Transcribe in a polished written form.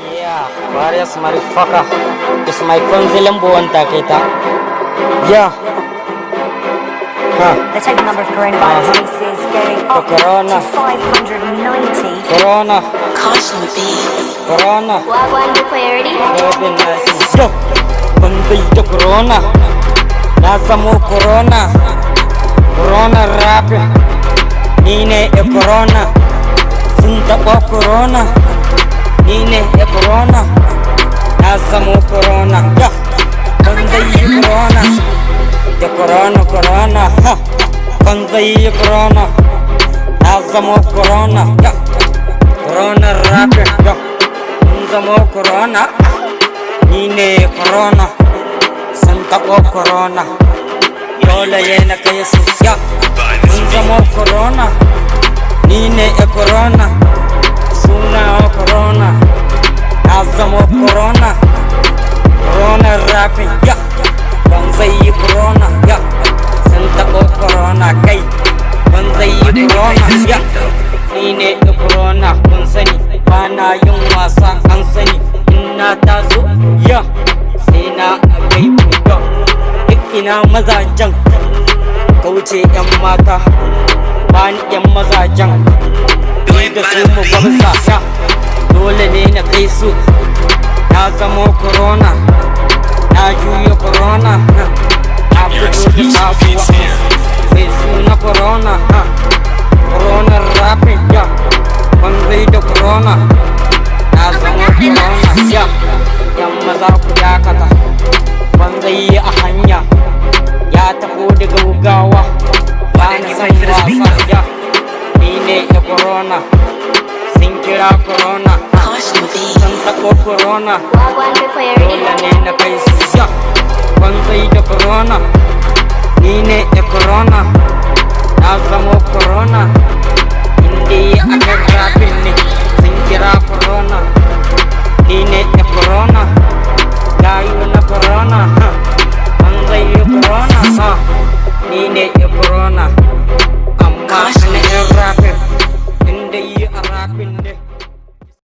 Yeah, various motherfucker. It's my consulate buwanta kita. Yeah. The total number of coronavirus cases going up Corona. to 590. Corona. Caution B. Corona. Wagwan the clarity. COVID-19. Yo. Bantai da corona. Na samu corona. Corona rap. Ni ne e corona. Sun taɓa corona. Ni ne e corona. Na samu corona. Yeah. Bantai corona. Da corona corona. Ha. Bantai corona. Na samu corona. Yeah. Corona rap. Yeah. Mun zamo corona. Ni ne corona. Sun taɓa corona. Dole yana kai su. Yeah. Mun zamo corona. Ni ne e corona. Suna corona. Na zamo corona. Corona rapping. Yeah. Ban zai yi corona. Yeah. Sun taɓa corona kai. Ban zai yi corona. Yeah. Ni ne e corona. Kun sani bana yin wasa an sani. Ina taso. Yeah. Sai na kai buga. Duk ina mazajen. Kauce 'yan mata. Bani 'yan mazajen. Da su mu gwamza. Dole ne na kai su. Na zamo corona. Na juya corona. Na fito da sabuwa. Mai suna corona. Corona rapid. Ya. Ban zai da corona. Na zamo corona. Ya. 'Yan maza ku dakata. Ban zai a hanya. Ya taho da gaugawa. Ba na san wasa. Ya. Ni ne da corona. Sun kira corona. Caution B. Sun taɓo corona. Wagwan the clarity. Dole ne na kai su. Ya. Ban zai da corona. Ni ne da corona. Na zamo corona. Inda aka rafin ne. Sun kira corona. Ni ne da corona. Gayu na corona. Ban zai yi corona. Ni ne da corona.